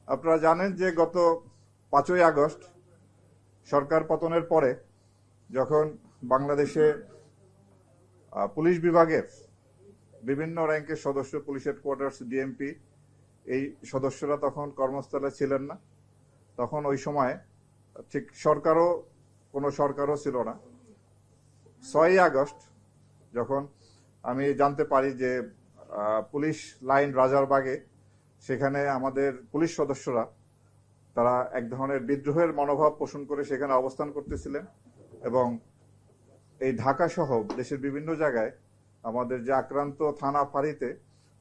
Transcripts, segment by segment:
আপনারা জানেন যে গত 5ই আগস্ট সরকার পতনের পরে যখন বাংলাদেশে পুলিশ বিভাগের বিভিন্ন র্যাঙ্কের সদস্য, পুলিশ হেডকোয়ার্টার্স, ডিএমপি, এই সদস্যরা তখন কর্মস্থলে ছিলেন না। তখন ওই সময় ঠিক কোনো সরকারও ছিল না। 6ই আগস্ট যখন আমি জানতে পারি যে পুলিশ লাইন রাজারবাগে সেখানে আমাদের পুলিশ সদস্যরা তারা এক ধরনের বিদ্রোহের মনোভাব পোষণ করে সেখানে অবস্থান করতেছিলেন এবং এই ঢাকা সহ দেশের বিভিন্ন জায়গায় আমাদের যে আক্রান্ত থানা ফাঁড়িতে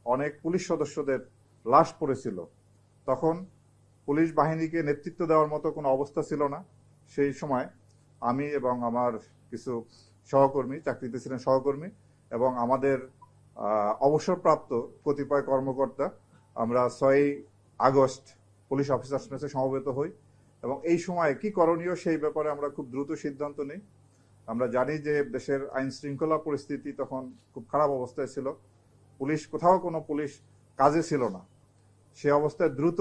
অনেক পুলিশ সদস্যদের লাশ পড়েছিল। তখন পুলিশ বাহিনীকে নেতৃত্ব দেওয়ার মতো কোনো অবস্থা ছিল না। সেই সময় আমি এবং আমার কিছু সহকর্মী, চাকরিতে ছিলেন সহকর্মী, এবং আমাদের অবসরপ্রাপ্ত কতিপয় কর্মকর্তা আমরা 6ই আগস্ট পুলিশ অফিসার্স মেসে সমবেত হই এবং এই সময় কি করণীয় সেই ব্যাপারে আমরা খুব দ্রুত সিদ্ধান্ত নিই। আমরা জানি যে দেশের আইন শৃঙ্খলা পরিস্থিতি তখন খুব খারাপ অবস্থায় ছিল, কোথাও কোনো পুলিশ কাজে ছিল না। সে অবস্থায় দ্রুত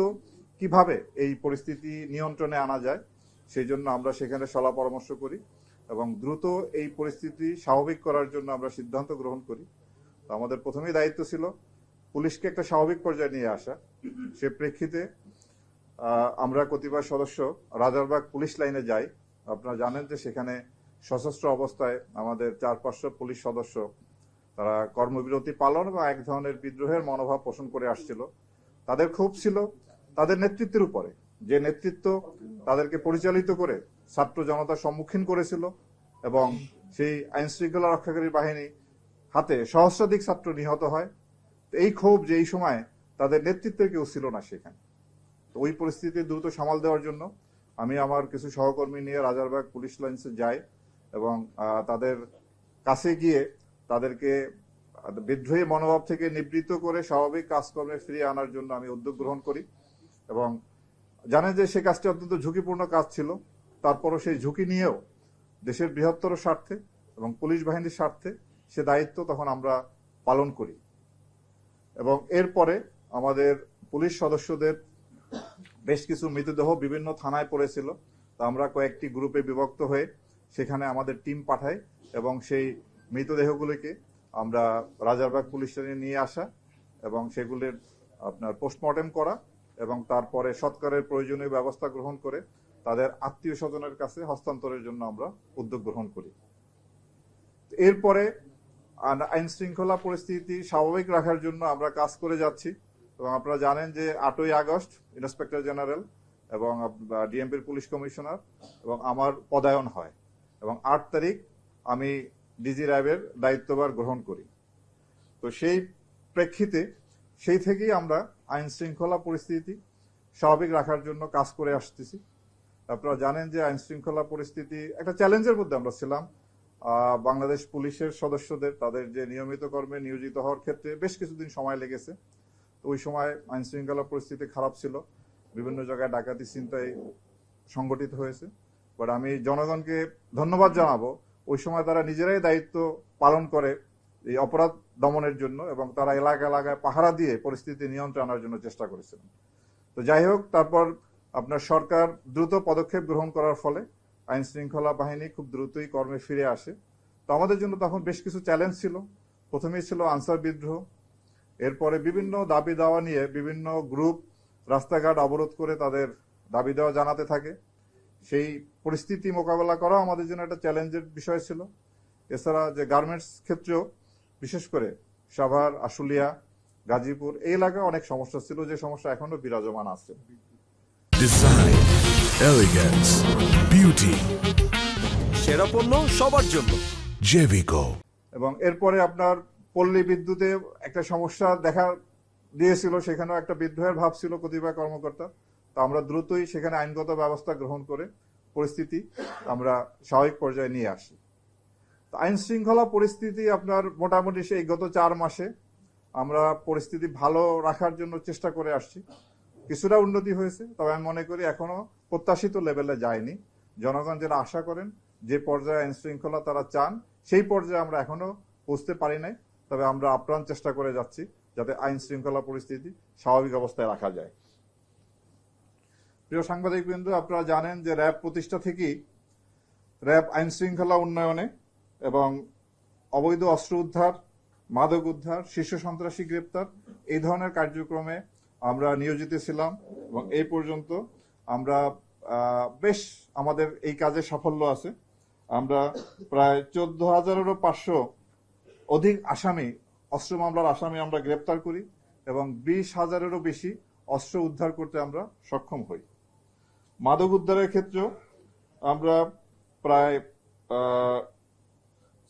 কিভাবে এই পরিস্থিতি নিয়ন্ত্রণে আনা যায় সেই জন্য আমরা সেখানে সলা পরামর্শ করি এবং দ্রুত এই পরিস্থিতি স্বাভাবিক করার জন্য আমরা সিদ্ধান্ত গ্রহণ করি। তো আমাদের প্রথমেই দায়িত্ব ছিল পুলিশকে একটা স্বাভাবিক পর্যায়ে নিয়ে আসা। সে প্রেক্ষিতে আমরা কতিপয় সদস্য রাজারবাগ পুলিশ লাইনে যাই। আপনারা জানেন যে সেখানে সশস্ত্র অবস্থায় আমাদের 4-500 পুলিশ সদস্য তারা কর্মবিরতি পালন বা এক ধরনের বিদ্রোহের মনোভাব পোষণ করে আসছিল। তাদের ক্ষোভ ছিল তাদের নেতৃত্বের উপরে, যে নেতৃত্ব তাদেরকে পরিচালিত করে ছাত্র জনতার সম্মুখীন করেছিল এবং সেই আইন শৃঙ্খলা রক্ষাকারী বাহিনী হাতে সহস্রাধিক ছাত্র নিহত হয়। এই ক্ষোভ যে এই সময় তাদের নেতৃত্বের কেউ ছিল না সেখানে। তো ওই পরিস্থিতি দ্রুত সামাল দেওয়ার জন্য আমি আমার কিছু সহকর্মী নিয়ে রাজারবাগ পুলিশ লাইন্সে যাই এবং তাদের কাছে গিয়ে তাদেরকে বিদ্রোহী মনোভাব থেকে নিবৃত্ত করে স্বাভাবিক কাজকর্মে ফিরিয়ে আনার জন্য আমি উদ্যোগ গ্রহণ করি এবং জানেন যে সে কাজটি অত্যন্ত ঝুঁকিপূর্ণ কাজ ছিল। তারপরও সেই ঝুঁকি নিয়েও দেশের বৃহত্তর স্বার্থে এবং পুলিশ বাহিনীর স্বার্থে সে দায়িত্ব তখন আমরা পালন করি এবং এরপরে আমাদের পুলিশ সদস্যদের বেশ কিছু মৃতদেহ বিভিন্ন থানায় পড়েছিল। তো আমরা কয়েকটি গ্রুপে বিভক্ত হয়ে সেখানে আমাদের টিম পাঠাই এবং সেই মৃতদেহগুলিকে আমরা রাজারবাগ পুলিশ স্টেশনে নিয়ে আসা এবং সেগুলির আপনার পোস্টমর্টেম করা এবং তারপরে সৎকারের প্রয়োজনীয় ব্যবস্থা গ্রহণ করে তাদের আত্মীয় স্বজনের কাছে হস্তান্তরের জন্য আমরা উদ্যোগ গ্রহণ করি। এরপরে আইন শৃঙ্খলা পরিস্থিতি স্বাভাবিক রাখার জন্য আমরা কাজ করে যাচ্ছি এবং আপনারা জানেন যে 8ই আগস্ট ইন্সপেক্টর জেনারেল এবং ডিএমপির পুলিশ কমিশনার এবং আমার পদায়ন হয় এবং 8 তারিখ আমি ডিজি র্যাবের দায়িত্বভার গ্রহণ করি। তো সেই প্রেক্ষিতে সেই থেকেই আমরা আইন শৃঙ্খলা পরিস্থিতি স্বাভাবিক রাখার জন্য কাজ করে আসতেছি। আপনারা জানেন যে আইন শৃঙ্খলা পরিস্থিতি একটা চ্যালেঞ্জের মধ্যে আমরা ছিলাম। বাংলাদেশ পুলিশের সদস্যদের তাদের যে নিয়মিত কর্মে নিয়োজিত হওয়ার ক্ষেত্রে বেশ কিছুদিন সময় লেগেছে। তো ওই সময় আইন শৃঙ্খলা পরিস্থিতি খারাপ ছিল, বিভিন্ন জায়গায় ডাকাতি ছিনতাই সংগঠিত হয়েছে। বাট আমি জনগণকে ধন্যবাদ জানাবো, ওই সময় তারা নিজেরাই দায়িত্ব পালন করে এই অপরাধ দমনের জন্য এবং তারা এলাকায় পাহারা দিয়ে পরিস্থিতি নিয়ন্ত্রণে আনার জন্য চেষ্টা করেছিলেন। তো যাই হোক, তারপর আপনার সরকার দ্রুত পদক্ষেপ গ্রহণ করার ফলে আইন শৃঙ্খলা বাহিনী খুব দ্রুতই কর্মে ফিরে আসে। তো আমাদের জন্য তখন বেশ কিছু চ্যালেঞ্জ ছিল। প্রথমেই ছিল আনসার বিদ্রোহ, এরপরে বিভিন্ন দাবি দাওয়া নিয়ে বিভিন্ন গ্রুপ রাস্তাঘাট অবরোধ করে তাদের দাবি দেওয়া জানাতে থাকে। সেই পরিস্থিতি মোকাবেলা করাও আমাদের জন্য একটা চ্যালেঞ্জের বিষয় ছিল। এছাড়া যে গার্মেন্টস ক্ষেত্রেও বিশেষ করে সাভার, আশুলিয়া, গাজীপুর এই এলাকায় অনেক সমস্যা ছিল, যে সমস্যা এখনো বিরাজমান আছে। ডিজাইন, এলিগেন্স, বিউটি, সেরা পণ্য সবার জন্য জেভিকো। এবং এরপরে আপনার পল্লী বিদ্যুতে একটা সমস্যা দেখা দিয়েছিল, সেখানেও একটা বিদ্রোহের ভাব ছিল কতিপয় কর্মকর্তা। তো আমরা দ্রুতই সেখানে আইনগত ব্যবস্থা গ্রহণ করে পরিস্থিতি আমরা স্বাভাবিক পর্যায়ে নিয়ে আসি। তো আইন শৃঙ্খলা পরিস্থিতি আপনার মোটামুটি সেই গত 4 মাসে আমরা পরিস্থিতি ভালো রাখার জন্য চেষ্টা করে আসছি। কিছুটা উন্নতি হয়েছে, তবে আমি মনে করি এখনো প্রত্যাশিত লেভেলে যায়নি। জনগণ যেটা আশা করেন, যে পর্যায়ে আইন শৃঙ্খলা তারা চান, সেই পর্যায়ে আমরা এখনো পৌঁছতে পারি নাই। তবে আমরা আপ্রাণ চেষ্টা করে যাচ্ছি যাতে আইন শৃঙ্খলা পরিস্থিতি স্বাভাবিক অবস্থায় রাখা যায়। প্রিয় সাংবাদিকবৃন্দ, আপনারা জানেন যে র্যাব প্রতিষ্ঠা থেকেই র্যাব আইন শৃঙ্খলা উন্নয়নে এবং অবৈধ অস্ত্র উদ্ধার, মাদক উদ্ধার, শীর্ষ সন্ত্রাসী গ্রেপ্তার এই ধরনের কার্যক্রমে আমরা নিয়োজিত ছিলাম এবং এই পর্যন্ত আমরা বেশ আমাদের এই কাজে সাফল্য আছে। আমরা প্রায় 14,500 অধিক আসামি, অস্ত্র মামলার আসামি আমরা গ্রেপ্তার করি এবং 20,000-এরও বেশি অস্ত্র উদ্ধার করতে আমরা সক্ষম হই। মাদক উদ্ধারের ক্ষেত্রেও আমরা প্রায়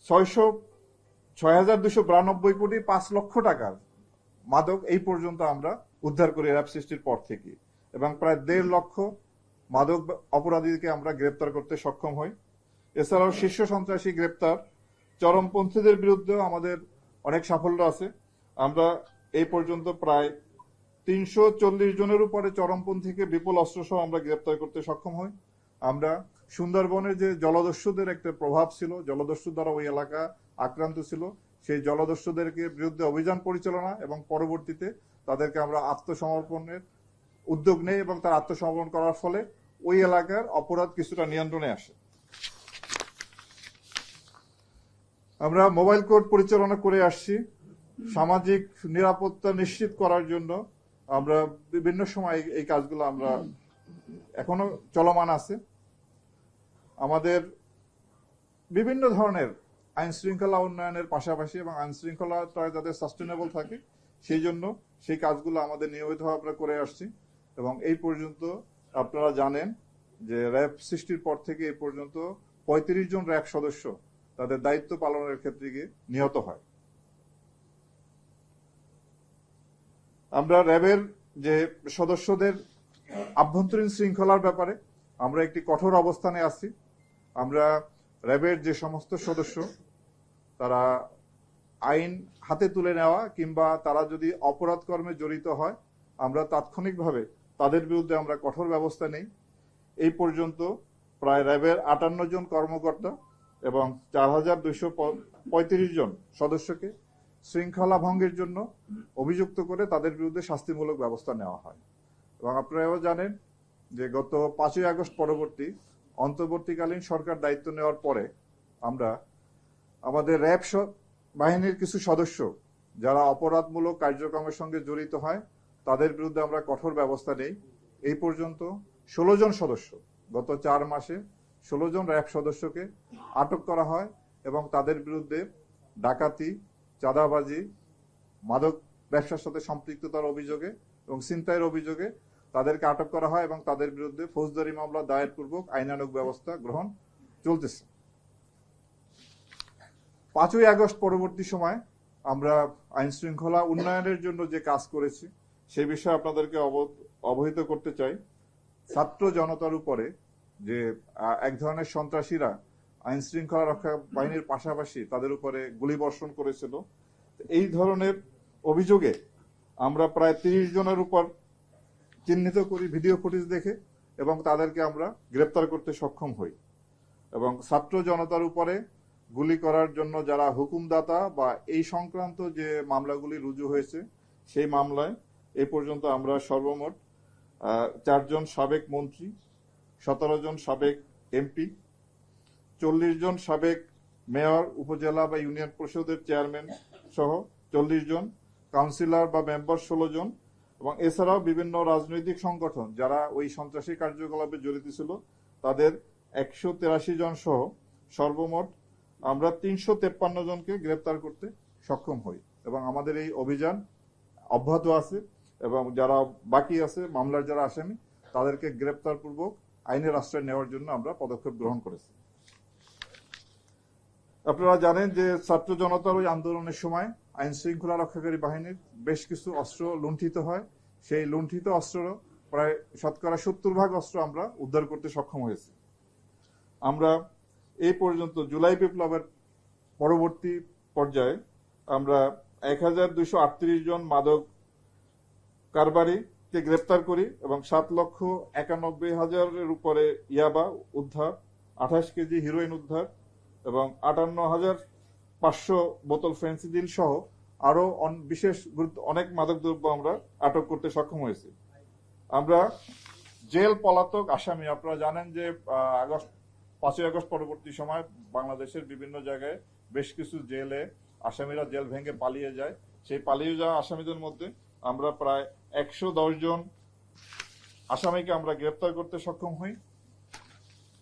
6,292 কোটি 5 লক্ষ টাকার মাদক এই পর্যন্ত আমরা উদ্ধার করি র্যাব সৃষ্টির পর থেকে, এবং প্রায় 1.5 লক্ষ মাদক অপরাধীকে আমরা গ্রেপ্তার করতে সক্ষম হই। এছাড়াও শীর্ষ সন্ত্রাসী গ্রেপ্তার, চরমপন্থীদের বিরুদ্ধেও আমাদের অনেক সাফল্য আছে। আমরা এই পর্যন্ত প্রায় 340 জনের উপরে চরমপন্থীকে বিপুল অস্ত্রসহ আমরা গ্রেপ্তার করতে সক্ষম হই। আমরা সুন্দরবনের যে জলদস্যুদের একটা প্রভাব ছিল, জলদস্যু দ্বারা ওই এলাকা আক্রান্ত ছিল, সেই জলদস্যুদেরকে বিরুদ্ধে অভিযান পরিচালনা এবং পরবর্তীতে তাদেরকে আমরা আত্মসমর্পণের উদ্যোগ নেই এবং তার আত্মসমর্পণ করার ফলে ওই এলাকার অপরাধ কিছুটা নিয়ন্ত্রণে আসে। আমরা মোবাইল কোর্ট পরিচালনা করে আসছি। সামাজিক নিরাপত্তা নিশ্চিত করার জন্য আমরা বিভিন্ন সময় এই কাজগুলো আমরা এখনো চলমান আছে। আমাদের বিভিন্ন ধরনের আইন শৃঙ্খলা উন্নয়নের পাশাপাশি এবং আইন শৃঙ্খলাটা যাতে সাস্টেনেবল থাকে সেই জন্য সেই কাজগুলো আমাদের নিয়মিতভাবে আমরা করে আসছি এবং এই পর্যন্ত আপনারা জানেন যে র্যাব সৃষ্টির পর থেকে এই পর্যন্ত 35 জন র্যাব সদস্য তাদের দায়িত্ব পালনের ক্ষেত্রে গিয়ে নিহত হয়। আমরা র্যাবের যে সদস্যদের আভ্যন্তরীণ শৃঙ্খলার ব্যাপারে আমরা একটি কঠোর অবস্থানে আছি। আমরা র্যাবের যে সমস্ত সদস্য তারা আইন হাতে তুলে নেওয়া কিংবা তারা যদি অপরাধ কর্মে জড়িত হয় আমরা তাৎক্ষণিকভাবে তাদের বিরুদ্ধে আমরা কঠোর ব্যবস্থা নেই। এই পর্যন্ত প্রায় র্যাবের 58 জন কর্মকর্তা এবং 4,235 জন সদস্যকে শৃঙ্খলা ভঙ্গের জন্য অভিযুক্ত করে তাদের বিরুদ্ধে শাস্তিমূলক ব্যবস্থা নেওয়া হয়। এবং আপনারাও জানেন যে গত 5ই আগস্ট পরবর্তী অন্তর্বর্তীকালীন সরকার দায়িত্ব নেওয়ার পরে আমরা আমাদের র্যাব বাহিনীর কিছু সদস্য যারা অপরাধমূলক কার্যক্রমের সঙ্গে জড়িত হয় তাদের বিরুদ্ধে আমরা কঠোর ব্যবস্থা নেই। এই পর্যন্ত 16 জন সদস্য, গত 4 মাসে 16 জন র্যাব সদস্যকে আটক করা হয় এবং তাদের বিরুদ্ধে ডাকাতি, চাঁদাবাজি, মাদক ব্যবসার সাথে সম্পৃক্ততার অভিযোগে এবং ছিনতাইয়ের অভিযোগে তাদেরকে আটক করা হয় এবং তাদের বিরুদ্ধে ফৌজদারি মামলা দায়ের পূর্বক আইনানুগ ব্যবস্থা গ্রহণ চলতেছে। 5ই আগস্ট পরবর্তী সময় আমরা আইন শৃঙ্খলা উন্নয়নের জন্য যে কাজ করেছি সেই বিষয়ে আপনাদেরকে অবহিত করতে চাই। ছাত্র জনতার উপরে যে এক ধরনের সন্ত্রাসীরা আইন শৃঙ্খলা রক্ষা বাহিনীর পাশাপাশি তাদের উপরে গুলিবর্ষণ করেছিল, এই ধরনের অভিযোগে আমরা প্রায় 30 জনের উপর চিহ্নিত করি ভিডিও ফুটেজ দেখে এবং তাদেরকে আমরা গ্রেপ্তার করতে সক্ষম হই। এবং ছাত্র জনতার উপরে গুলি করার জন্য যারা হুকুমদাতা বা এই সংক্রান্ত যে মামলাগুলি রুজু হয়েছে সেই মামলায় এ পর্যন্ত আমরা সর্বমোট 4 জন সাবেক মন্ত্রী, 17 জন সাবেক এমপি, 40 জন সাবেক মেয়র, উপজেলা বা ইউনিয়ন পরিষদের চেয়ারম্যান সহ 40 জন, কাউন্সিলর বা মেম্বার 16 জন এবং এছাড়াও বিভিন্ন রাজনৈতিক সংগঠন যারা ওই সন্ত্রাসী কার্যকলাপে জড়িত ছিল তাদের 183 জন সহ সর্বমোট আমরা 353 জনকে গ্রেপ্তার করতে সক্ষম হই এবং আমাদের এই অভিযান অব্যাহত আছে এবং যারা বাকি আছে মামলার যারা আসামি তাদেরকে গ্রেপ্তার পূর্বক আইনের আশ্রয় নেওয়ার জন্য আমরা পদক্ষেপ গ্রহণ করেছি। আপনারা জানেন যে ছাত্র জনতার ওই আন্দোলনের সময় আইন শৃঙ্খলা রক্ষাকারী বাহিনীর বেশ কিছু অস্ত্র লুণ্ঠিত হয়। সেই লুণ্ঠিত অস্ত্র প্রায় 70% অস্ত্র আমরা উদ্ধার করতে সক্ষম হয়েছি। আমরা এই পর্যন্ত জুলাই বিপ্লবের পরবর্তী পর্যায়ে আমরা 1,238 জন মাদক কারবারিকে গ্রেপ্তার করি এবং 7,91,000-এর উপরে ইয়াবা উদ্ধার, 28 কেজি হিরোইন উদ্ধার এবং 58,500 বোতল ফেন্সিডিল সহ আরো বিশেষ অনেক মাদক দ্রব্য আমরা আটক করতে সক্ষম হয়েছি। আমরা জেল পলাতক আসামি, আপনারা জানেন যে 5ই আগস্ট পরবর্তী সময় বাংলাদেশের বিভিন্ন জায়গায় বেশ কিছু জেলে আসামিরা জেল ভেঙে পালিয়ে যায়। সেই পালিয়ে যাওয়া আসামিদের মধ্যে আমরা প্রায় 110 জন আসামিকে আমরা গ্রেপ্তার করতে সক্ষম হই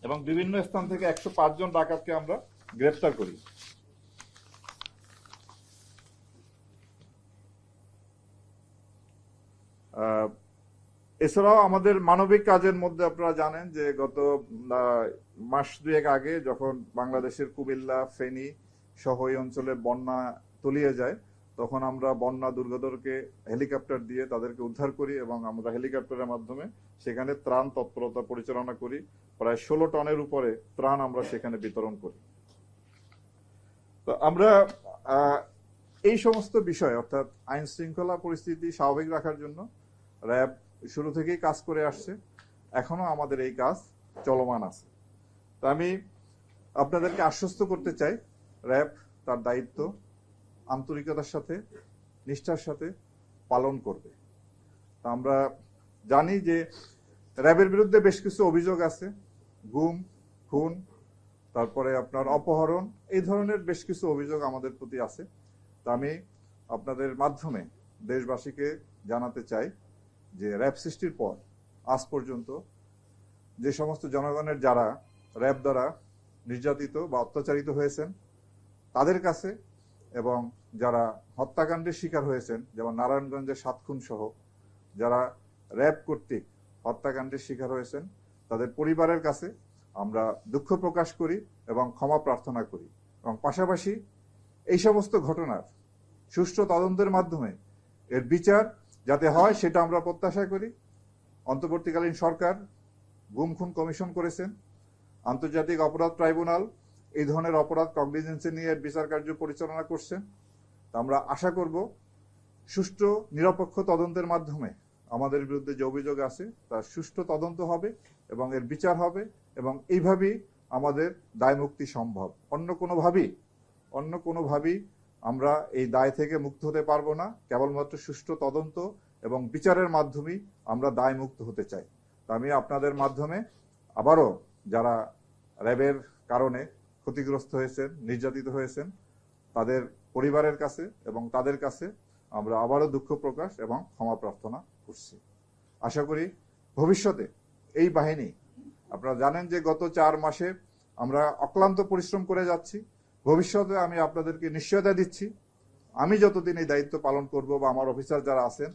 এবং বিভিন্ন স্থান থেকে 105 জন ডাকাতকে আমরা গ্রেপ্তার করি। এছাড়াও আমাদের মানবিক কাজের মধ্যে আপনারা জানেন যে গত মাস দুয়েক আগে যখন বাংলাদেশের কুমিল্লা, ফেনী সহ এই অঞ্চলে বন্যা তলিয়ে যায়, তখন আমরা বন্যা দুর্গতকে হেলিকপ্টার দিয়ে তাদেরকে উদ্ধার করি এবং আমরা হেলিকপ্টারের মাধ্যমে সেখানে ত্রাণ তৎপরতা পরিচালনা করি। প্রায় 16 টনের উপরে ত্রাণ আমরা সেখানে বিতরণ করি। তো আমরা এই সমস্ত বিষয় অর্থাৎ আইন শৃঙ্খলা পরিস্থিতি স্বাভাবিক রাখার জন্য র্যাব শুরু থেকেই কাজ করে আসছে, এখনো আমাদের এই কাজ চলমান আছে। তো আমি আপনাদেরকে আশ্বস্ত করতে চাই, র্যাব তার দায়িত্ব আন্তরিকতার সাথে, নিষ্ঠার সাথে পালন করবে। তা আমরা জানি যে র্যাবের বিরুদ্ধে বেশ কিছু অভিযোগ আছে, গুম, খুন, তারপরে আপনার অপহরণ, এই ধরনের বেশ কিছু অভিযোগ আমাদের প্রতি আছে। তা আমি আপনাদের মাধ্যমে দেশবাসীকে জানাতে চাই যে র্যাব সৃষ্টির পর আজ পর্যন্ত যে সমস্ত জনগণের যারা র্যাব দ্বারা নির্যাতিত বা অত্যাচারিত হয়েছেন তাদের কাছে, এবং যারা হত্যাকাণ্ডের শিকার হয়েছেন, যেমন নারায়ণগঞ্জের 7 খুন সহ যারা র্যাব কর্তৃক হত্যাকাণ্ডের শিকার হয়েছেন, তাদের পরিবারের কাছে আমরা দুঃখ প্রকাশ করি এবং ক্ষমা প্রার্থনা করি। এবং পাশাপাশি এই সমস্ত ঘটনার সুষ্ঠু তদন্তের মাধ্যমে এর বিচার যাতে হয় সেটা আমরা প্রত্যাশা করি। অন্তর্বর্তীকালীন সরকার গুম খুন কমিশন করেছেন, আন্তর্জাতিক অপরাধ ট্রাইব্যুনাল এই ধরনের অপরাধ কগনিজেন্সে নিয়ে বিচার কার্য পরিচালনা করছেন। আমরা আশা করব সুষ্ঠু নিরপেক্ষ তদন্তের মাধ্যমে আমাদের বিরুদ্ধে যে অভিযোগ আছে তার সুষ্ঠু তদন্ত হবে এবং এর বিচার হবে, এবং এইভাবেই আমাদের দায় মুক্তি সম্ভব। অন্য কোনোভাবেই আমরা এই দায় থেকে মুক্ত হতে পারবো না। কেবলমাত্র সুষ্ঠু তদন্ত এবং বিচারের মাধ্যমেই আমরা দায় মুক্ত হতে চাই। তা আমি আপনাদের মাধ্যমে আবারও যারা র্যাবের কারণে ক্ষতিগ্রস্ত হয়েছেন, নির্যাতিত হয়েছেন, তাদের পরিবারের কাছে এবং তাদের কাছে আমরা আবারও দুঃখ প্রকাশ এবং ক্ষমা প্রার্থনা করছি। আশা করি ভবিষ্যতে এই বাহিনী, আপনারা জানেন যে গত 4 মাসে আমরা অক্লান্ত পরিশ্রম করে যাচ্ছি। ভবিষ্যতে আমি আপনাদেরকে নিশ্চয়তা দিচ্ছি, আমি যতদিন এই দায়িত্ব পালন করব বা আমার অফিসার যারা আছেন,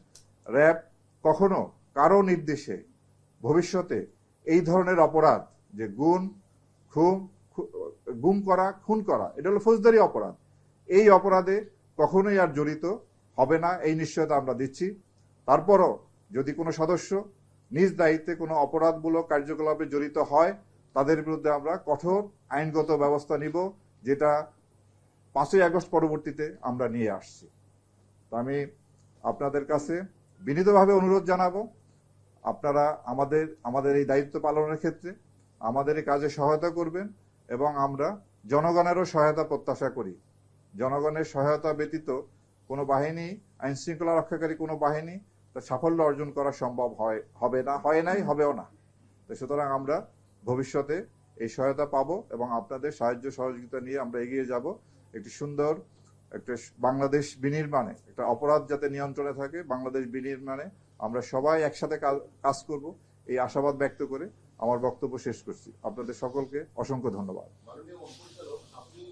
র্যাব কখনো কারো নির্দেশে ভবিষ্যতে এই ধরনের অপরাধ, যে গুম করা, খুন করা, এটা হলো ফৌজদারি অপরাধ, এই অপরাধে কখনোই আর জড়িত হবে না, এই নিশ্চয়তা আমরা দিচ্ছি। তারপরও যদি কোনো সদস্য নিজ দায়িত্বে কোনো অপরাধমূলক কার্যকলাপে জড়িত হয়, তাদের বিরুদ্ধে আমরা কঠোর আইনগত ব্যবস্থা নিব, যেটা 5ই আগস্ট পরবর্তীতে আমরা নিয়ে আসছি। তো আমি আপনাদের কাছে বিনীতভাবে অনুরোধ জানাবো, আপনারা আমাদের এই দায়িত্ব পালনের ক্ষেত্রে আমাদের এই কাজে সহায়তা করবেন, এবং আমরা জনগণেরও সহায়তা প্রত্যাশা করি। জনগণের সহায়তা ব্যতীত কোনো বাহিনী, আইন শৃঙ্খলা রক্ষাকারী কোনো বাহিনী তার সাফল্য অর্জন করা সম্ভব হবে না, হয় নাই, হবেও না। তো সুতরাং আমরা ভবিষ্যতে এই সহায়তা পাবো এবং আপনাদের সাহায্য সহযোগিতা নিয়ে আমরা এগিয়ে যাব একটি সুন্দর একটা বাংলাদেশ বিনির্মাণে, একটা অপরাধ যাতে নিয়ন্ত্রণে থাকে, বাংলাদেশ বিনির্মাণে আমরা সবাই একসাথে কাজ করব, এই আশাবাদ ব্যক্ত করে আমার বক্তব্য শেষ করছি। আপনাদের সকলকে অসংখ্য ধন্যবাদ। মাননীয় মহাপরিচালক, আপনি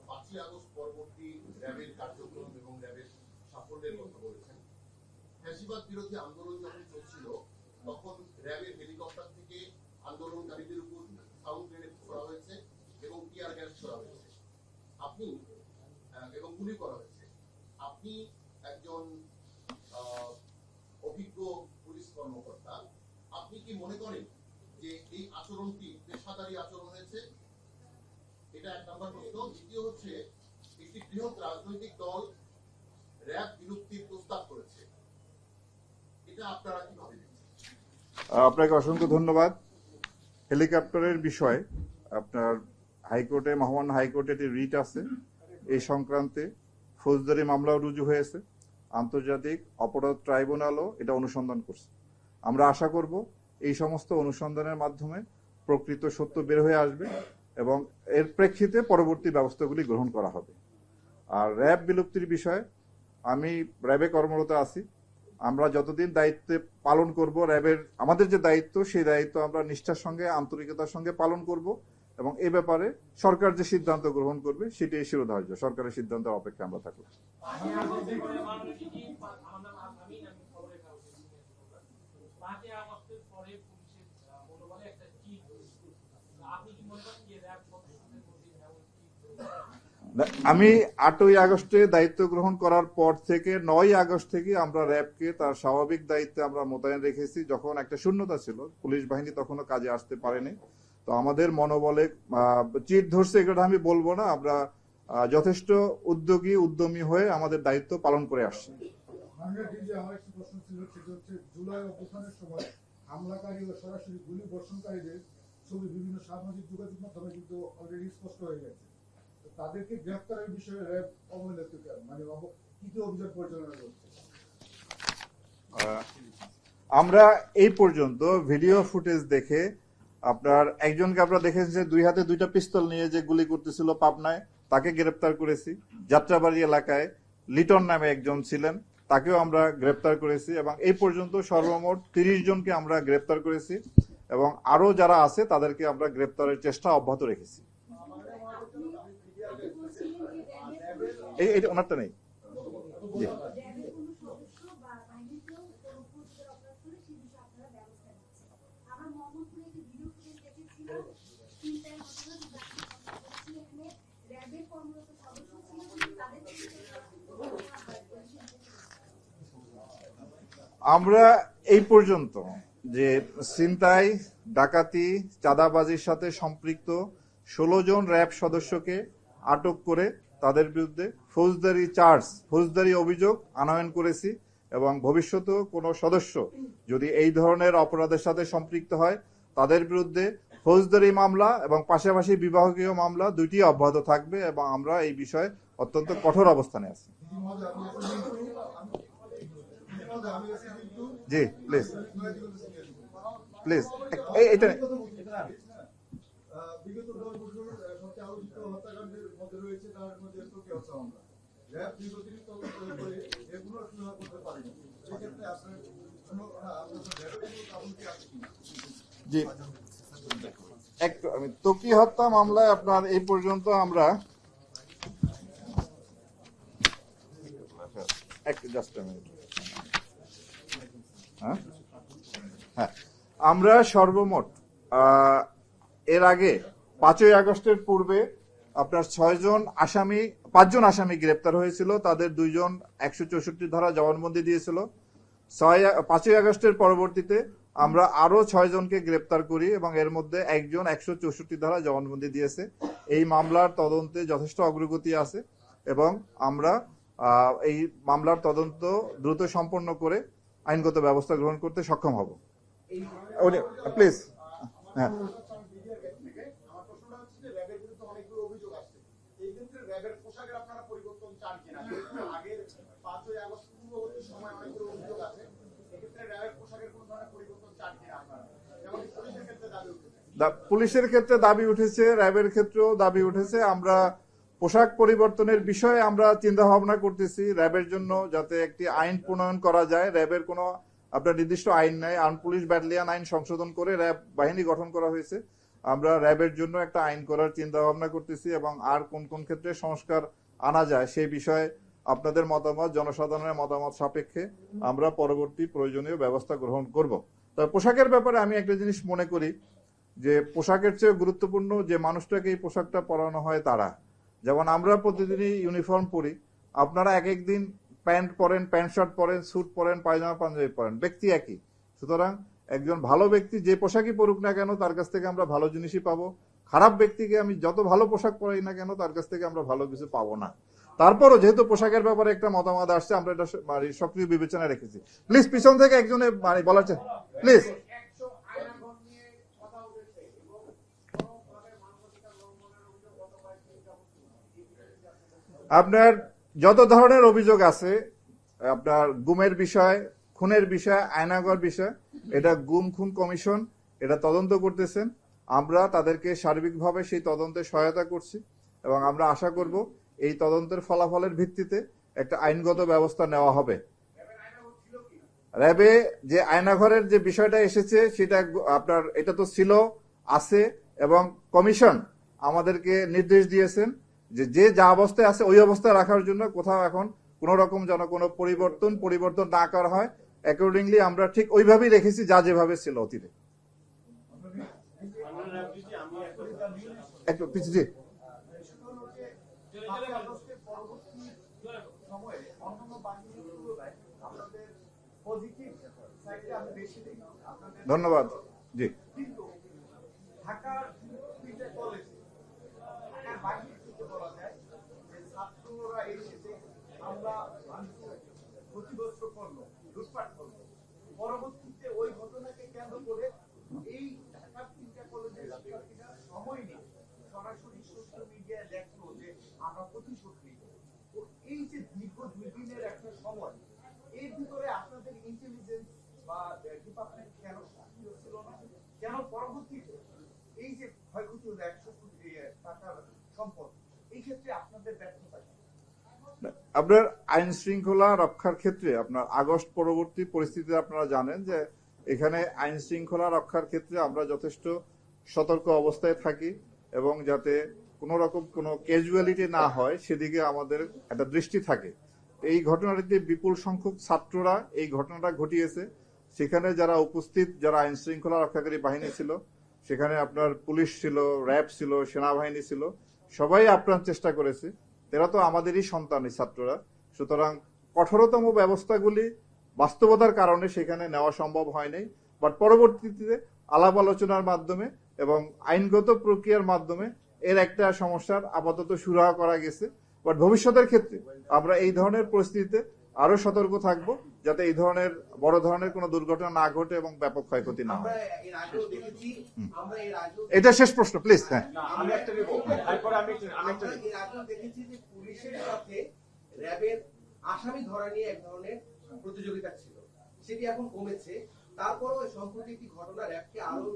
5ই আগস্ট পরবর্তী র্যাবের কার্যক্রম এবং র্যাবের সাফল্যের কথা বলেছেন। ফ্যাসিবাদ বিরোধী আন্দোলন যখন চলছিল তখন র্যাবের হেলিকপ্টার থেকে আন্দোলনকারীদের উপর সাউন্ড গ্রেনেড ছোড়া হয়েছে এবং টিয়ার গ্যাস ছোড়া হয়েছে, আপনি এবং গুলি করা হয়েছে। আপনি একজন অভিজ্ঞ পুলিশ কর্মকর্তা, আপনি কি মনে করেন যে এই আচরণটি পেশাদারী আচরণ হয়েছে? এটা 1 নম্বর প্রশ্ন। দ্বিতীয় হচ্ছে, একটি বৃহৎ রাজনৈতিক দল র্যাব বিলুপ্তির প্রস্তাব করেছে, এটা আপনারা কিভাবে দেখছেন? আপনাকে অসংখ্য ধন্যবাদ। হেলিকপ্টারের বিষয়ে আপনার হাইকোর্টে, মহামান্য হাইকোর্টে একটি রিট আছে, এই সংক্রান্তে ফৌজদারি মামলাও রুজু হয়েছে, আন্তর্জাতিক অপরাধ ট্রাইব্যুনালও এটা অনুসন্ধান করছে। আমরা আশা করব এই সমস্ত অনুসন্ধানের মাধ্যমে প্রকৃত সত্য বের হয়ে আসবে এবং এর প্রেক্ষিতে পরবর্তী ব্যবস্থাগুলি গ্রহণ করা হবে। আর র্যাব বিলুপ্তির বিষয়ে আমি র্যাবে কর্মরত আছি। আমরা যতদিন দায়িত্বে পালন করব, র্যাবের আমাদের যে দায়িত্ব সেই দায়িত্ব আমরা নিষ্ঠার সঙ্গে আন্তরিকতার সঙ্গে পালন করব এবং এ ব্যাপারে সরকার যে সিদ্ধান্ত গ্রহণ করবে সেটাই শিরোধার্য। সরকারের সিদ্ধান্তের অপেক্ষা আমরা থাকবো। আমি 8ই আগস্টে দায়িত্ব গ্রহণ করার পর থেকে 9ই আগস্ট থেকে আমরা র্যাবকে তার স্বাভাবিক দায়িত্বে আমরা মোতায়েন রেখেছি। যখন একটা শূন্যতা ছিল, পুলিশ বাহিনী তখনও কাজে আসতে পারেনি, তো আমাদের মনোবলে চিট ধরছে এটা আমি বলবো না, আমরা যথেষ্ট উদ্যমী হয়ে আমাদের দায়িত্ব পালন করে আসছি। আমার একটি প্রশ্ন ছিল, সেটা হচ্ছে জুলাই অভ্যুত্থানের সময় হামলাকারী ও সরাসরি গুলি বর্ষণকারীদের ছবি বিভিন্ন সামাজিক যোগাযোগ মাধ্যমে কিন্তু অলরেডি স্পষ্ট হয়ে গেছে। তাদেরকে গ্রেফতারের বিষয়ে র্যাব অবহেলিত মানে কি অভিযান পরিচালনা করছে? আমরা এই পর্যন্ত ভিডিও ফুটেজ দেখে আপনার একজনকে আপনারা দেখেছেন যে 2 হাতে 2টা পিস্তল নিয়ে যে গুলি করতেছিল পাবনায়, তাকে গ্রেপ্তার করেছি। যাত্রাবাড়ি এলাকায় লিটন নামে একজন ছিলেন, তাকেও আমরা গ্রেপ্তার করেছি এবং এই পর্যন্ত সর্বমোট 30 জনকে আমরা গ্রেপ্তার করেছি এবং আরো যারা আছে তাদেরকে আমরা গ্রেপ্তারের চেষ্টা অব্যাহত রেখেছি। এই ওনারটা নেই। জি। আমরা এই পর্যন্ত যে ছিনতাই, ডাকাতি, চাঁদাবাজির সাথে সম্পৃক্ত 16 জন র্যাব সদস্যকে আটক করে তাদের বিরুদ্ধে ফৌজদারি অভিযোগ আনয়ন করেছি এবং ভবিষ্যতেও কোনো সদস্য যদি এই ধরনের অপরাধের সাথে সম্পৃক্ত হয় তাদের বিরুদ্ধে ফৌজদারি মামলা এবং পাশাপাশি বিভাগীয় মামলা দুইটি অব্যাহত থাকবে এবং আমরা এই বিষয়ে অত্যন্ত কঠোর অবস্থানে আছি। জি প্লিজ এটা বিগত 10 বছর সবচেয়ে আলোচিত হত্যাকাণ্ডের মধ্যে রয়েছে তার মধ্যে টোকিও হত্যা মামলা। র্যাব দীর্ঘদিন তদন্ত করে এগুলো সমাধান করতে পারেনি। সেক্ষেত্রে আপনার জি একটু আমি টোকি হত্যা মামলায় আপনার এই পর্যন্ত আমরা আমরা সর্বমোট এর আগে 5ই আগস্টের পূর্বে আপনার 5জন আসামি গ্রেপ্তার হয়েছিল। তাদের 2 জন 164 ধারা জবানবন্দি দিয়েছিল। 5ই আগস্টের পরবর্তীতে আমরা আরো 6 জনকে গ্রেপ্তার করি এবং এর মধ্যে একজন 164 ধারা জবানবন্দি দিয়েছে। এই মামলার তদন্তে যথেষ্ট অগ্রগতি আছে এবং আমরা এই মামলার তদন্ত দ্রুত সম্পন্ন করে আইনগত ব্যবস্থা গ্রহণ করতে সক্ষম হব। প্লিজ। হ্যাঁ, পুলিশের ক্ষেত্রে দাবি উঠেছে, র্যাবের ক্ষেত্রেও দাবি উঠেছে। আমরা পোশাক পরিবর্তনের বিষয়ে আমরা চিন্তা ভাবনা করতেছি র্যাবের জন্য, যাতে একটি আইন প্রণয়ন করা যায়। র্যাবের কোনো আপনার নির্দিষ্ট আইন নাই, আর্ম পুলিশ ব্যাটালিয়ন আইন সংশোধন করে র্যাব বাহিনী গঠন করা হয়েছে। আমরা র্যাবের জন্য একটা আইন করার চিন্তা ভাবনা করতেছি এবং আর কোন কোন ক্ষেত্রে সংস্কার আনা যায় সেই বিষয়ে আপনাদের মতামত, জনসাধারণের মতামত সাপেক্ষে আমরা পরবর্তী প্রয়োজনীয় ব্যবস্থা গ্রহণ করব। তবে পোশাকের ব্যাপারে আমি একটা জিনিস মনে করি যে পোশাকের চেয়ে গুরুত্বপূর্ণ যে মানুষটাকে এই পোশাকটা পরানো হয় তারা। যেমন আমরা প্রতিদিনই ইউনিফর্ম পরি, আপনারা এক একদিন প্যান্ট পরেন, প্যান্ট শার্ট পরেন, স্যুট পরেন, পায়জামা পাঞ্জাবি পরেন, ব্যক্তি একই। সুতরাং একজন ভালো ব্যক্তি যে পোশাকই পরুক না কেন তার কাছ থেকে আমরা ভালো জিনিসই পাবো। খারাপ ব্যক্তিকে আমি যত ভালো পোশাক পরাই না কেন তার কাছ থেকে আমরা ভালো কিছু পাবো না। তারপরও যেহেতু পোশাকের ব্যাপারে একটা মতামত আসছে, আমরা এটা সক্রিয় বিবেচনায় রেখেছি। প্লিজ পিছন থেকে একজনে বলার চাই, প্লিজ। আপনার যত ধরনের অভিযোগ আছে, আপনার গুমের বিষয়, খুনের বিষয়, আয়নাঘর বিষয়, এটা গুম খুন কমিশন এটা তদন্ত করতেছেন। আমরা তাদেরকে সার্বিকভাবে সেই তদন্তে সহায়তা করছি এবং আমরা আশা করব এই তদন্তের ফলাফলের ভিত্তিতে একটা আইনগত ব্যবস্থা নেওয়া হবে। র্যাবে যে আয়নাঘরের যে বিষয়টা এসেছে সেটা আপনার এটা তো ছিল, আছে, এবং কমিশন আমাদেরকে নির্দেশ দিয়েছেন যে যে যা অবস্থায় আছে ওই অবস্থায় রাখার জন্য, কোথাও এখন কোন রকম যেন কোনো পরিবর্তন না করা হয়। অ্যাকর্ডিংলি আমরা ঠিক ওইভাবেই রেখেছি যা যেভাবে ছিল অতীতে। একটু পিছিয়ে জি। ধন্যবাদ জি। ঢাকার তিনটা কলেজে ঢাকার বাইরে থেকে বলা যায় যে ছাত্ররা এসেছে, আমরা ক্ষতিগ্রস্ত করলো, লুটপাট করলো। পরবর্তীতে ওই ঘটনাকে কেন্দ্র করে এই ঢাকার তিনটা কলেজের শিক্ষার্থীরা সময় নিয়ে সরাসরি সোশ্যাল মিডিয়ায় লেখলো যে আমরা প্রতিশোধ নিব। তো এই যে দীর্ঘ 2 দিনের একটা সময়, এর ভিতরে আপনাদের ইন্টেলিজেন্স বা ডিপার্টমেন্ট কেন সক্রিয় ছিল না? কেন পরবর্তীতে এই যে ক্ষয়ক্ষতি হলো 100 কোটি টাকার সম্পদ, এই ক্ষেত্রে আপনাদের ব্যর্থতা কি? আপনার আইন শৃঙ্খলা রক্ষার ক্ষেত্রে আপনার আগস্ট পরবর্তী পরিস্থিতিতে আপনারা জানেন যে এখানে আইন শৃঙ্খলা রক্ষার ক্ষেত্রে আমরা যথেষ্ট সতর্ক অবস্থায় থাকি এবং যাতে কোনো রকম কোনো ক্যাজুয়ালিটি না হয় সেদিকে আমাদের একটা দৃষ্টি থাকে। এই ঘটনাটিতে বিপুল সংখ্যক ছাত্ররা এই ঘটনাটা ঘটিয়েছে। সেখানে যারা উপস্থিত, যারা আইন শৃঙ্খলা রক্ষাকারী বাহিনী ছিল, সেখানে আপনার পুলিশ ছিল, র্যাব ছিল, সেনাবাহিনী ছিল, সবাই আপ্রাণ চেষ্টা করেছে। এরা তো আমাদেরই সন্তান এই ছাত্ররা। সুতরাং কঠোরতম ব্যবস্থাগুলি বাস্তবতার কারণে সেখানে নেওয়া সম্ভব হয় নাই। বাট পরবর্তীতে আলাপ আলোচনার মাধ্যমে এবং আইনগত প্রক্রিয়ার মাধ্যমে এর একটা সমস্যার আপাতত সুরাহা করা গেছে। বাট ভবিষ্যতের ক্ষেত্রে আমরা এই ধরনের পরিস্থিতিতে আরো সতর্ক থাকব যাতে এই ধরনের বড় ধরনের কোনো দুর্ঘটনা না ঘটে এবং ব্যাপক ক্ষয়ক্ষতি না হয়। এটা শেষ প্রশ্ন প্লিজ। হ্যাঁ, আমি একটা নেব, তারপরে আমি এর আগেও দেখেছি যে পুলিশের সাথে র্যাবের আসামি ধরা নিয়ে এক ধরনের প্রতিযোগিতা ছিল, সেটি এখন কমেছে। তারপরও সম্প্রতি একটি ঘটনা র্যাবকে আরো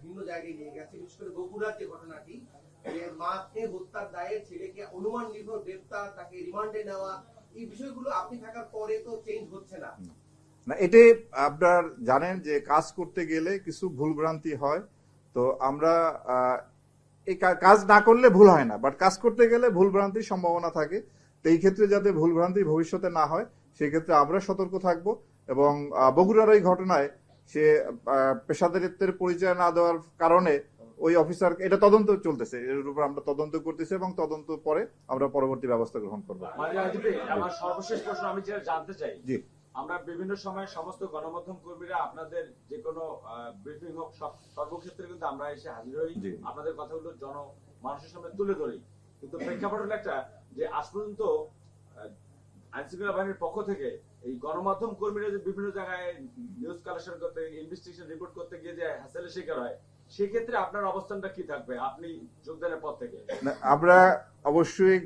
ভিন্ন জায়গায় নিয়ে গেছে, বিশেষ করে বগুড়ার যে ঘটনাটি, যে মাকে হত্যার দায়ে ছেলেকে অনুমান নির্ভর গ্রেফতার, তাকে রিমান্ডে নেওয়া, এই বিষয়গুলো আপনি থাকার পরে তো চেঞ্জ হচ্ছে না। না, এটি আপনার জানেন যে কাজ করতে গেলে কিছু ভুলভ্রান্তি হয়। তো আমরা এই কাজ না করলে ভুল হয় না, বাট কাজ করতে গেলে ভুলভ্রান্তির সম্ভাবনা থাকে। তো এই ক্ষেত্রে যাতে ভুলভ্রান্তি ভবিষ্যতে না হয় সেই ক্ষেত্রে আমরা সতর্ক থাকব। এবং বগুড়ার এই ঘটনায় সে পেশাদারিত্বের পরিচয় না দেওয়ার কারণে ওই অফিসার, এটা তদন্ত চলতেছে, এর উপর আমরা তদন্ত করতেছি এবং তদন্ত পরে আমরা পরবর্তী ব্যবস্থা গ্রহণ করবো। আমার সর্বশেষ প্রশ্ন আমি যেটা জানতে চাই, জি, আমরা বিভিন্ন সময় সমস্ত গণমাধ্যম কর্মীরা আপনাদের যে কোনো ব্রিফিং হোক সর্বক্ষেত্রে কিন্তু আমরা এসে হাজির হই, আপনাদের কথাগুলো মানুষের সামনে তুলে ধরি। কিন্তু প্রেক্ষাপট হলো একটা যে আজ পর্যন্ত আইনশৃঙ্খলা বাহিনীর পক্ষ থেকে এই গণমাধ্যম কর্মীরা যে বিভিন্ন জায়গায় নিউজ কালেকশন করতে, ইনভেস্টিগেশন রিপোর্ট করতে গিয়ে যে হ্যাসেলের শিকার হয়, সেক্ষেত্রে আপনার অবস্থানটা কি থাকবে আপনি যোগদানের পর থেকে? আমরা অবশ্যই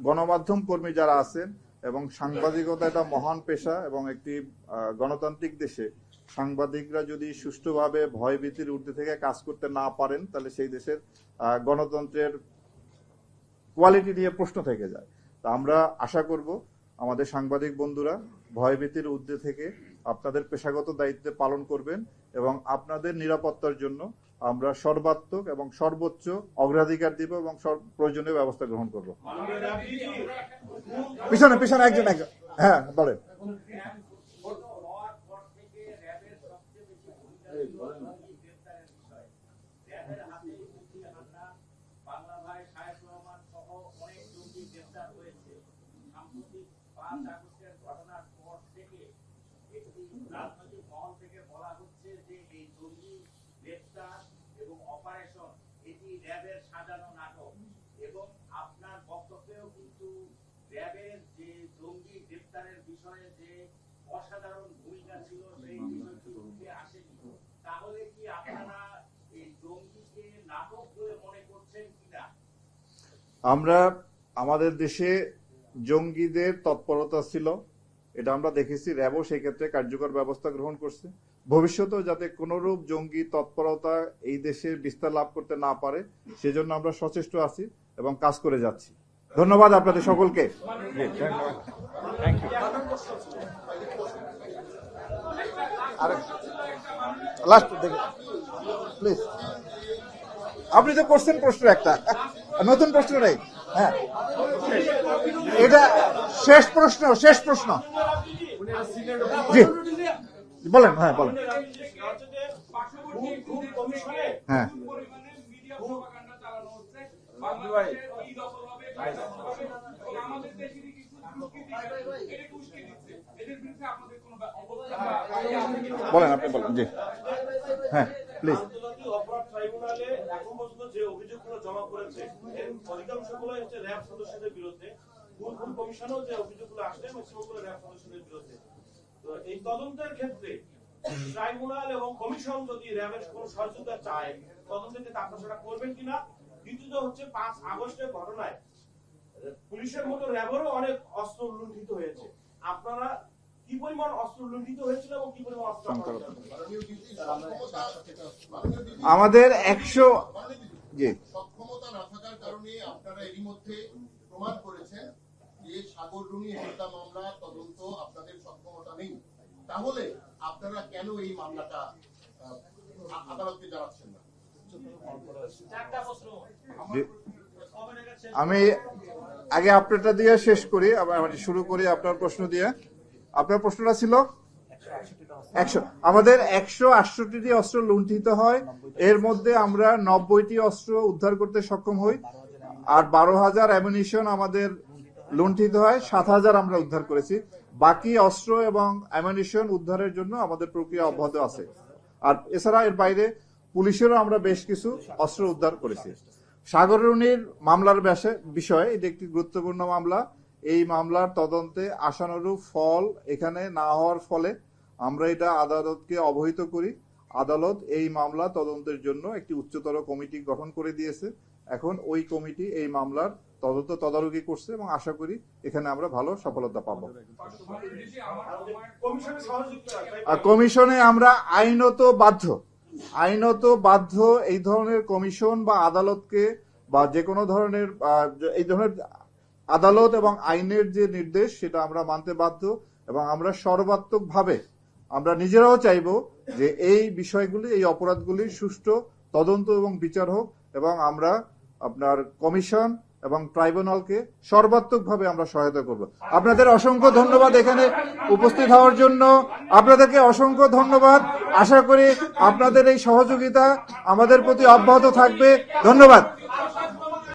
গণমাধ্যম কর্মী যারা আছেন এবং সাংবাদিকতা একটা মহান পেশা এবং একটি গণতান্ত্রিক দেশে সাংবাদিকরা যদি সুষ্ঠুভাবে ভয়ভীতির ঊর্ধ্বে থেকে কাজ করতে না পারেন তাহলে সেই দেশের গণতন্ত্রের কোয়ালিটি নিয়ে প্রশ্ন থেকে যায়। তা আমরা আশা করব আমাদের সাংবাদিক বন্ধুরা ভয়ভীতির ঊর্ধ্বে থেকে আপনাদের পেশাগত দায়িত্ব পালন করবেন এবং আপনাদের নিরাপত্তার জন্য আমরা সর্বাত্মক এবং সর্বোচ্চ অগ্রাধিকার দিব এবং প্রয়োজনীয় ব্যবস্থা গ্রহণ করব। পিছনে পিছনে একজন হ্যাঁ বলেন। অসাধারণ ভূমিকা ছিল সেই বিষয়টি উঠে আসেনি, তাহলে কি আপনারা এই জঙ্গিকে নাটক বলে মনে করছেন কিনা? আমরা আমাদের দেশে জঙ্গিদের তৎপরতা ছিল, এটা আমরা দেখেছি। র্যাবও সেই ক্ষেত্রে কার্যকর ব্যবস্থা গ্রহণ করছে। ভবিষ্যতেও যাতে কোনরূপ জঙ্গি তৎপরতা এই দেশে বিস্তার লাভ করতে না পারে সেজন্য আমরা সচেষ্ট আছি এবং কাজ করে যাচ্ছি। ধন্যবাদ আপনাদের সকলকে। লাস্ট প্লিজ, আপনি তো করছেন প্রশ্ন একটা, নতুন প্রশ্ন নেই। হ্যাঁ, এটা শেষ প্রশ্ন, শেষ প্রশ্ন। জি বলেন। হ্যাঁ বলেন। হ্যাঁ বলেন, আপনি বলেন। জি হ্যাঁ প্লিজ। আন্তর্জাতিক অপরাধ ট্রাইব্যুনালে এখন পর্যন্ত যে অভিযোগগুলো জমা করেছে এর অধিকাংশগুলো হচ্ছে র্যাব সদস্যদের বিরুদ্ধে। গুম কমিশনও যে অভিযোগগুলো আসছে ম্যাক্সিমামগুলো র্যাব সদস্যদের বিরুদ্ধে। তো এই তদন্তের ক্ষেত্রে ট্রাইব্যুনাল এবং কমিশন যদি র্যাবের কোন সহযোগিতা চায় তদন্তের ক্ষেত্রে আপনারা সেটা করবেন কিনা? দ্বিতীয়ত হচ্ছে 5 আগস্টের ঘটনায় পুলিশের মতো র্যাবেরও অনেক অস্ত্র লুণ্ঠিত হয়েছে। আপনারা কি পরিমাণ অস্ত্র লুণ্ঠিত হয়েছিল এবং কি পরিমাণ অস্ত্র আমাদের 100 জি সক্ষমতা না থাকার কারণে আপনারা এরই মধ্যে প্রমাণ করেছেন যে সাগররুনি হত্যা মামলা তদন্ত আপনাদের সক্ষমতা নেই। তাহলে আপনারা কেন এই মামলাটা আদালতকে জানাচ্ছেন না? আমি আগে আপনারটা দিয়ে শেষ করি, আবার শুরু করি আপনার প্রশ্ন দিয়ে। আপনার প্রশ্নটা ছিল 100, আমাদের 168টি অস্ত্র লুণ্ঠিত হয়, এর মধ্যে আমরা 90টি অস্ত্র উদ্ধার করতে সক্ষম হই, আর 12,000 অ্যামিনিশন আমাদের লুণ্ঠিত হয়, 7,000 আমরা উদ্ধার করেছি। বাকি অস্ত্র এবং অ্যামিনিশন উদ্ধারের জন্য আমাদের প্রক্রিয়া অব্যাহত আছে। আর এছাড়া এর বাইরে পুলিশেরও আমরা বেশ কিছু অস্ত্র উদ্ধার করেছি। সাগররুনির মামলার বিষয়ে এটি একটি গুরুত্বপূর্ণ মামলা। এই মামলার তদন্তে আশানুরূপ ফল এখানে না হওয়ার ফলে আমরা এটা আদালতকে অবহিত করি। আদালত এই মামলা তদন্তের জন্য একটি উচ্চতর কমিটি গঠন করে দিয়েছে। এখন ওই কমিটি এই মামলার তদারকি করছে এবং আশা করি এখানে আমরা ভালো সফলতা পাবো। আর কমিশনে আমরা আইনত বাধ্য এই ধরনের কমিশন বা আদালতকে বা যে কোনো ধরনের এই ধরনের আদালত এবং আইনের যে নির্দেশ সেটা আমরা মানতে বাধ্য, এবং আমরা সর্বাত্মকভাবে আমরা নিজেরাও চাইব যে এই বিষয়গুলি, এই অপরাধগুলির সুষ্ঠু তদন্ত এবং বিচার হোক, এবং আমরা আপনার কমিশন এবং ট্রাইব্যুনালকে সর্বাত্মকভাবে আমরা সহায়তা করব। আপনাদের অসংখ্য ধন্যবাদ এখানে উপস্থিত হওয়ার জন্য। আপনাদেরকে অসংখ্য ধন্যবাদ। আশা করি আপনাদের এই সহযোগিতা আমাদের প্রতি অব্যাহত থাকবে। ধন্যবাদ।